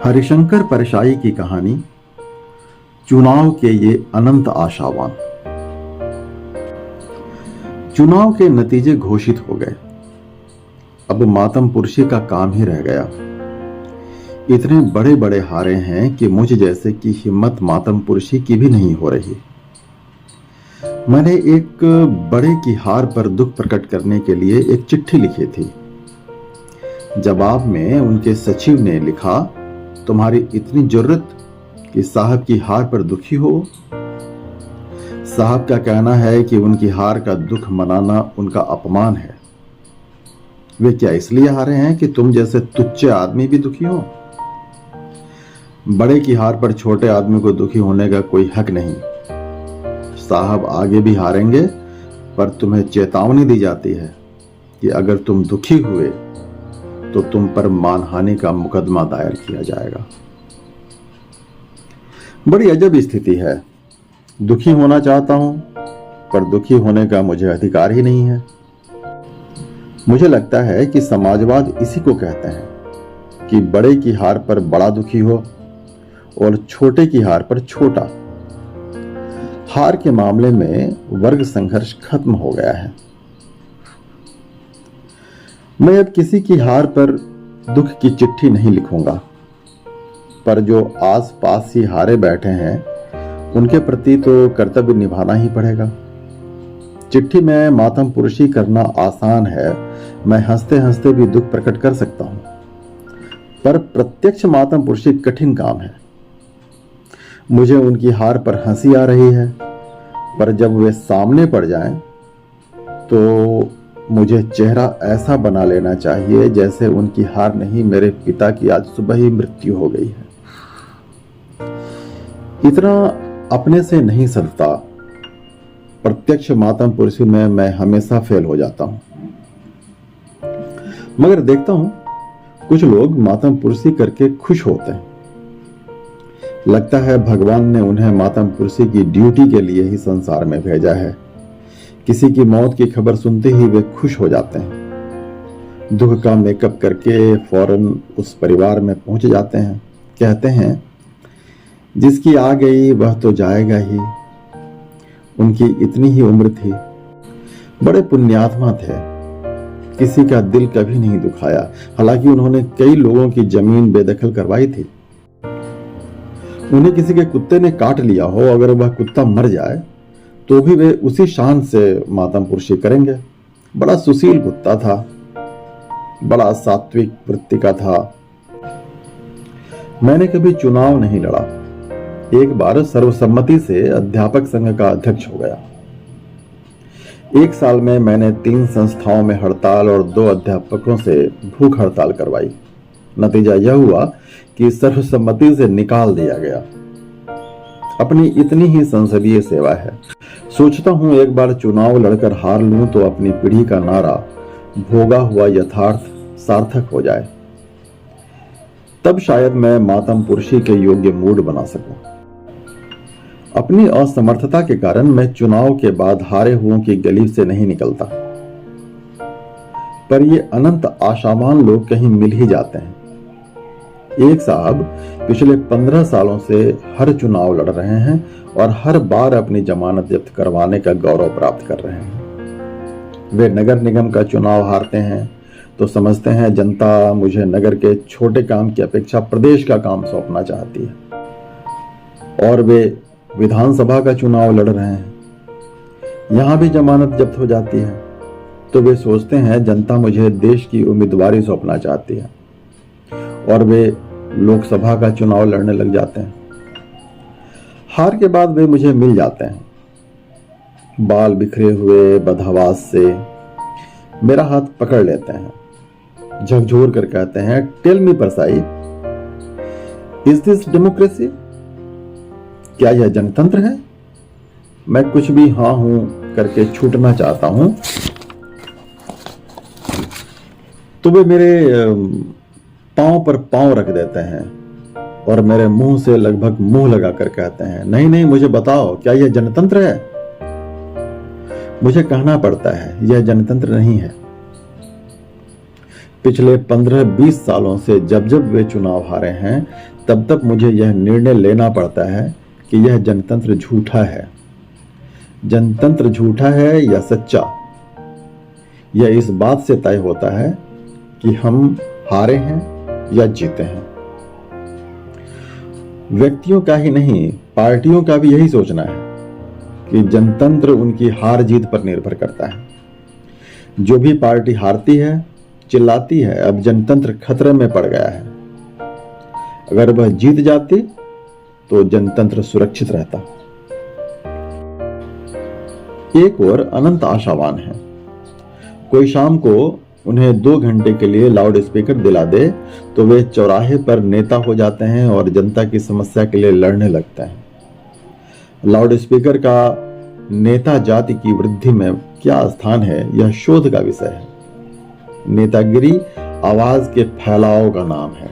हरिशंकर परशाई की कहानी, चुनाव के ये अनंत आशावान। चुनाव के नतीजे घोषित हो गए। अब मातम पुरुषी का काम ही रह गया। इतने बड़े बड़े हारे हैं कि मुझ जैसे की हिम्मत मातम पुरुषी की भी नहीं हो रही। मैंने एक बड़े की हार पर दुख प्रकट करने के लिए एक चिट्ठी लिखी थी। जवाब में उनके सचिव ने लिखा, तुम्हारी इतनी जरूरत कि साहब की हार पर दुखी हो। साहब का कहना है कि उनकी हार का दुख मनाना उनका अपमान है। वे क्या इसलिए हारे हैं कि तुम जैसे तुच्छ आदमी भी दुखी हो? बड़े की हार पर छोटे आदमी को दुखी होने का कोई हक नहीं। साहब आगे भी हारेंगे, पर तुम्हें चेतावनी दी जाती है कि अगर तुम दुखी हुए तो तुम पर मानहानि का मुकदमा दायर किया जाएगा। बड़ी अजब स्थिति है। दुखी होना चाहता हूं, पर दुखी होने का मुझे अधिकार ही नहीं है। मुझे लगता है कि समाजवाद इसी को कहते हैं कि बड़े की हार पर बड़ा दुखी हो और छोटे की हार पर छोटा। हार के मामले में वर्ग संघर्ष खत्म हो गया है। मैं अब किसी की हार पर दुख की चिट्ठी नहीं लिखूंगा, पर जो आस पास ही हारे बैठे हैं उनके प्रति तो कर्तव्य निभाना ही पड़ेगा। चिट्ठी में मातम पुरुषी करना आसान है, मैं हंसते हंसते भी दुख प्रकट कर सकता हूं, पर प्रत्यक्ष मातम पुरुषी कठिन काम है। मुझे उनकी हार पर हंसी आ रही है, पर जब वे सामने पड़ जाएं तो मुझे चेहरा ऐसा बना लेना चाहिए जैसे उनकी हार नहीं, मेरे पिता की आज सुबह ही मृत्यु हो गई है। इतना अपने से नहीं सधता। प्रत्यक्ष मातम पुरुषी में मैं हमेशा फेल हो जाता हूं। मगर देखता हूं कुछ लोग मातम पुरुषी करके खुश होते हैं। लगता है भगवान ने उन्हें मातम पुरुषी की ड्यूटी के लिए ही संसार में भेजा है। किसी की मौत की खबर सुनते ही वे खुश हो जाते हैं। दुख का मेकअप करके फौरन उस परिवार में पहुंच जाते हैं। कहते हैं, जिसकी आ गई वह तो जाएगा ही, उनकी इतनी ही उम्र थी। बड़े पुण्यात्मा थे, किसी का दिल कभी नहीं दुखाया। हालांकि उन्होंने कई लोगों की जमीन बेदखल करवाई थी। उन्हें किसी के कुत्ते ने काट लिया हो, अगर वह कुत्ता मर जाए तो भी वे उसी शान से मातम पुरुषी करेंगे। बड़ा सुशील कुत्ता था, बड़ा सात्विक वृत्ति का था। मैंने कभी चुनाव नहीं लड़ा। एक बार सर्वसम्मति से अध्यापक संघ का अध्यक्ष हो गया। एक साल में मैंने 3 संस्थाओं में हड़ताल और 2 अध्यापकों से भूख हड़ताल करवाई। नतीजा यह हुआ कि सर्वसम्मति से निकाल दिया गया। अपनी इतनी ही संसदीय सेवा है। सोचता हूं एक बार चुनाव लड़कर हार लूं तो अपनी पीढ़ी का नारा भोगा हुआ यथार्थ सार्थक हो जाए। तब शायद मैं मातम पुरुषी के योग्य मूड बना सकूं। अपनी असमर्थता के कारण मैं चुनाव के बाद हारे हुओं की गली से नहीं निकलता, पर ये अनंत आशावान लोग कहीं मिल ही जाते हैं। एक साहब पिछले 15 सालों से हर चुनाव लड़ रहे हैं और हर बार अपनी जमानत जब्त करवाने का गौरव प्राप्त कर रहे हैं। वे नगर निगम का चुनाव हारते हैं तो समझते हैं जनता मुझे नगर के छोटे काम की अपेक्षा प्रदेश का काम सौंपना चाहती है। और वे विधानसभा का चुनाव लड़ रहे हैं, यहां भी जमानत जब्त हो जाती है तो वे सोचते हैं जनता मुझे देश की उम्मीदवारी सौंपना चाहती है। और वे लोकसभा का चुनाव लड़ने लग जाते हैं। हार के बाद वे मुझे मिल जाते हैं, बाल बिखरे हुए बदहवास से मेरा हाथ पकड़ लेते हैं, झकझोर कर कहते हैं, tell me Parsai, is this democracy? क्या यह जनतंत्र है? मैं कुछ भी हाँ हूं करके छूटना चाहता हूं तो वे मेरे पांव पर पांव रख देते हैं और मेरे मुंह से लगभग मुंह लगाकर कहते हैं, नहीं नहीं, मुझे बताओ, क्या यह जनतंत्र है? मुझे कहना पड़ता है, यह जनतंत्र नहीं है। पिछले 15-20 सालों से जब जब वे चुनाव हारे हैं, तब तब मुझे यह निर्णय लेना पड़ता है कि यह जनतंत्र झूठा है। जनतंत्र झूठा है या सच्चा, यह इस बात से तय होता है कि हम हारे हैं या जीते हैं। व्यक्तियों का ही नहीं, पार्टियों का भी यही सोचना है कि जनतंत्र उनकी हार जीत पर निर्भर करता है। जो भी पार्टी हारती है, चिल्लाती है अब जनतंत्र खतरे में पड़ गया है। अगर वह जीत जाती तो जनतंत्र सुरक्षित रहता। एक और अनंत आशावान है। कोई शाम को उन्हें 2 घंटे के लिए लाउड स्पीकर दिला दे तो वे चौराहे पर नेता हो जाते हैं और जनता की समस्या के लिए लड़ने लगते हैं। लाउड स्पीकर का नेता जाति की वृद्धि में क्या स्थान है, यह शोध का विषय है। नेतागिरी आवाज के फैलाव का नाम है।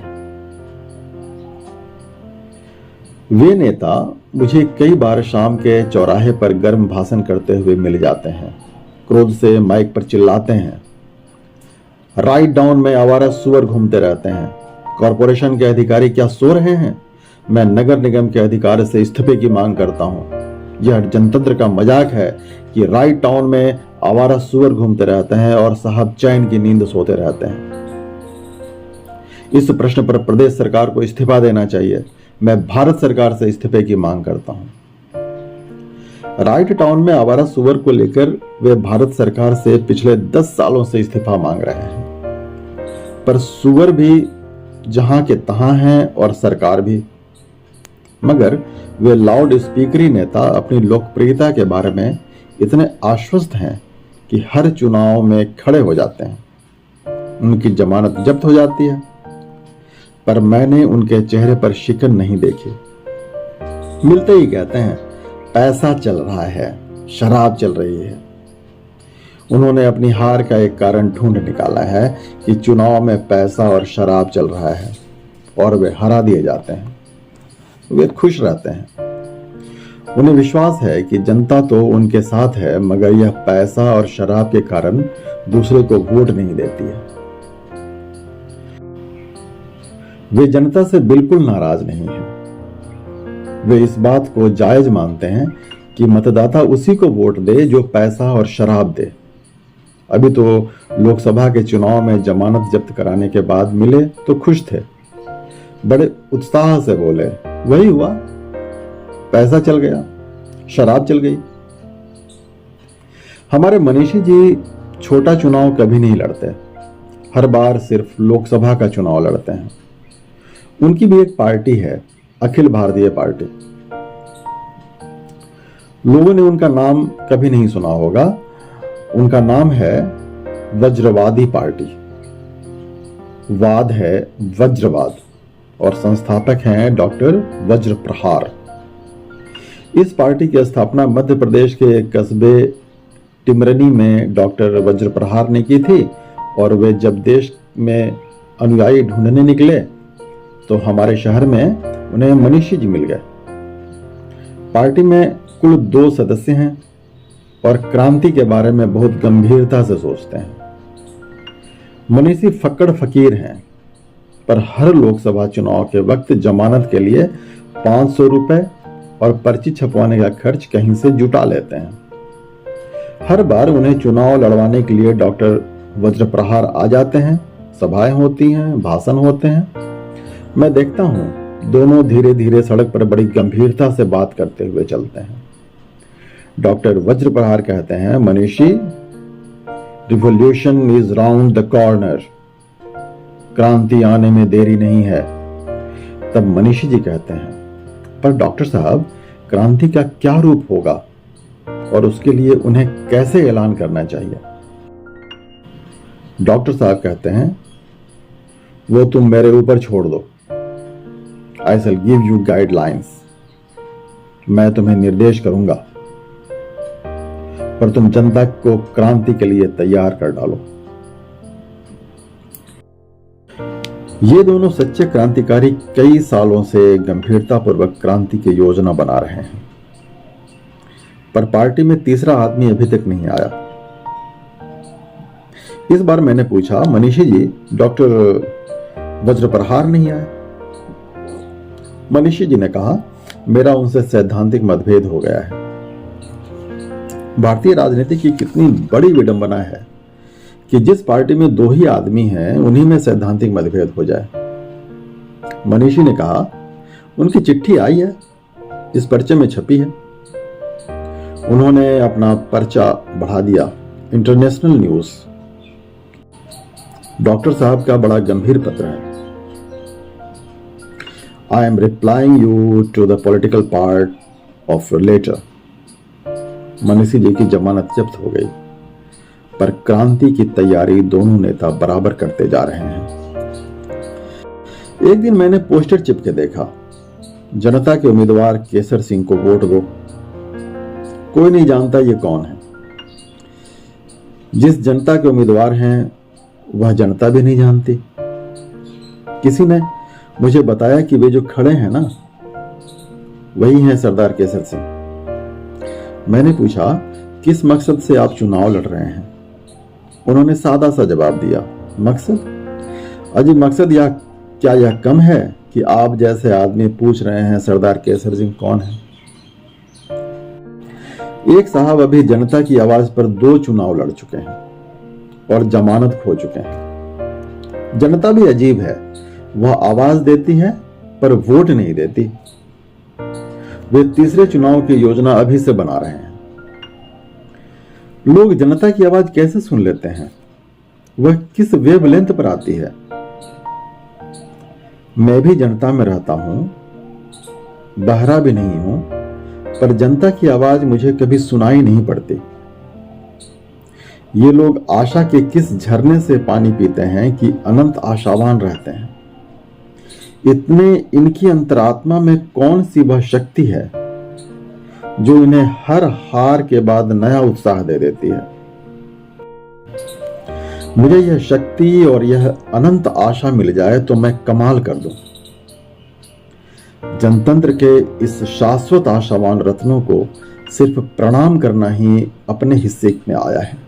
वे नेता मुझे कई बार शाम के चौराहे पर गर्म भाषण करते हुए मिल जाते हैं। क्रोध से माइक पर चिल्लाते हैं, राइट डाउन में आवारा सुअर घूमते रहते हैं। कॉरपोरेशन के अधिकारी क्या सो रहे हैं? मैं नगर निगम के अधिकारी से इस्तीफे की मांग करता हूं। यह जनतंत्र का मजाक है कि राइट टाउन में आवारा सुअर घूमते रहते हैं और साहब चैन की नींद सोते रहते हैं। इस प्रश्न पर प्रदेश सरकार को इस्तीफा देना चाहिए। मैं भारत सरकार से इस्तीफे की मांग करता हूं। राइट टाउन में आवारा सुअर को लेकर वे भारत सरकार से पिछले 10 सालों से इस्तीफा मांग रहे हैं, पर सुअर भी जहां के तहां हैं और सरकार भी। मगर वे लाउड स्पीकरी नेता अपनी लोकप्रियता के बारे में इतने आश्वस्त हैं कि हर चुनाव में खड़े हो जाते हैं। उनकी जमानत जब्त हो जाती है, पर मैंने उनके चेहरे पर शिकन नहीं देखी। मिलते ही कहते हैं पैसा चल रहा है, शराब चल रही है। उन्होंने अपनी हार का एक कारण ढूंढ निकाला है कि चुनाव में पैसा और शराब चल रहा है और वे हरा दिए जाते हैं। वे खुश रहते हैं। उन्हें विश्वास है कि जनता तो उनके साथ है, मगर यह पैसा और शराब के कारण दूसरे को वोट नहीं देती है। वे जनता से बिल्कुल नाराज नहीं है। वे इस बात को जायज मानते हैं कि मतदाता उसी को वोट दे जो पैसा और शराब दे। अभी तो लोकसभा के चुनाव में जमानत जब्त कराने के बाद मिले तो खुश थे, बड़े उत्साह से बोले, वही हुआ, पैसा चल गया, शराब चल गई। हमारे मनीषी जी छोटा चुनाव कभी नहीं लड़ते, हर बार सिर्फ लोकसभा का चुनाव लड़ते हैं। उनकी भी एक पार्टी है, अखिल भारतीय पार्टी। लोगों ने उनका नाम कभी नहीं सुना होगा। उनका नाम है वज्रवादी पार्टी। वाद है वज्रवाद और संस्थापक हैं डॉक्टर वज्र प्रहार। इस पार्टी की स्थापना मध्य प्रदेश के एक कस्बे टिमरनी में डॉक्टर वज्र प्रहार ने की थी और वे जब देश में अनुयायी ढूंढने निकले तो हमारे शहर में उन्हें मनीषी जी मिल गए। पार्टी में कुल 2 सदस्य हैं और क्रांति के बारे में बहुत गंभीरता से सोचते हैं। मनीषी फक्कड़ फकीर हैं, पर हर लोकसभा चुनाव के वक्त जमानत के लिए 500 रुपए और पर्ची छपवाने का खर्च कहीं से जुटा लेते हैं। हर बार उन्हें चुनाव लड़वाने के लिए डॉक्टर वज्र प्रहार आ जाते हैं। सभाएं होती हैं, भाषण होते हैं। मैं देखता हूं दोनों धीरे धीरे सड़क पर बड़ी गंभीरता से बात करते हुए चलते हैं। डॉक्टर वज्र प्रहार कहते हैं, Manishi, revolution is round the corner, क्रांति आने में देरी नहीं है। तब मनीषी जी कहते हैं, पर डॉक्टर साहब, क्रांति का क्या रूप होगा और उसके लिए उन्हें कैसे ऐलान करना चाहिए? डॉक्टर साहब कहते हैं, वो तुम मेरे ऊपर छोड़ दो। आई शैल गिव यू गाइडलाइंस। मैं तुम्हें निर्देश करूंगा, पर तुम जनता को क्रांति के लिए तैयार कर डालो। ये दोनों सच्चे क्रांतिकारी कई सालों से गंभीरतापूर्वक क्रांति की योजना बना रहे हैं, पर पार्टी में तीसरा आदमी अभी तक नहीं आया। इस बार मैंने पूछा, मनीषी जी, डॉक्टर वज्रप्रहार नहीं आए? मनीषी जी ने कहा, मेरा उनसे सैद्धांतिक मतभेद हो गया है। भारतीय राजनीति की कितनी बड़ी विडंबना है कि जिस पार्टी में दो ही आदमी हैं उन्हीं में सैद्धांतिक मतभेद हो जाए। मनीषी ने कहा, उनकी चिट्ठी आई है, इस पर्चे में छपी है। उन्होंने अपना पर्चा बढ़ा दिया, इंटरनेशनल न्यूज। डॉक्टर साहब का बड़ा गंभीर पत्र है। I am replying you to the political part of your letter. Manishi ji की जमानत जब्त हो गई, पर क्रांति की तैयारी दोनों नेता बराबर करते जा रहे हैं। एक दिन मैंने पोस्टर चिपके देखा, जनता के उम्मीदवार केसर सिंह को वोट दो। कोई नहीं जानता ये कौन है। जिस जनता के उम्मीदवार हैं वह जनता भी नहीं जानती। किसी ने मुझे बताया कि वे जो खड़े हैं ना, वही हैं सरदार केसर सिंह। मैंने पूछा, किस मकसद से आप चुनाव लड़ रहे हैं? उन्होंने सादा सा जवाब दिया, मकसद? अजी मकसद या क्या यह कम है कि आप जैसे आदमी पूछ रहे हैं सरदार केसर सिंह कौन है? एक साहब अभी जनता की आवाज पर 2 चुनाव लड़ चुके हैं और जमानत खो चुके हैं। जनता भी अजीब है, वह आवाज देती है पर वोट नहीं देती। वे तीसरे चुनाव की योजना अभी से बना रहे हैं। लोग जनता की आवाज कैसे सुन लेते हैं? वह किस वेवलेंथ पर आती है? मैं भी जनता में रहता हूं, बहरा भी नहीं हूं, पर जनता की आवाज मुझे कभी सुनाई नहीं पड़ती। ये लोग आशा के किस झरने से पानी पीते हैं कि अनंत आशावान रहते हैं। इतने इनकी अंतरात्मा में कौन सी वह शक्ति है जो इन्हें हर हार के बाद नया उत्साह दे देती है? मुझे यह शक्ति और यह अनंत आशा मिल जाए तो मैं कमाल कर दूं। जनतंत्र के इस शाश्वत आशावान रत्नों को सिर्फ प्रणाम करना ही अपने हिस्से में आया है।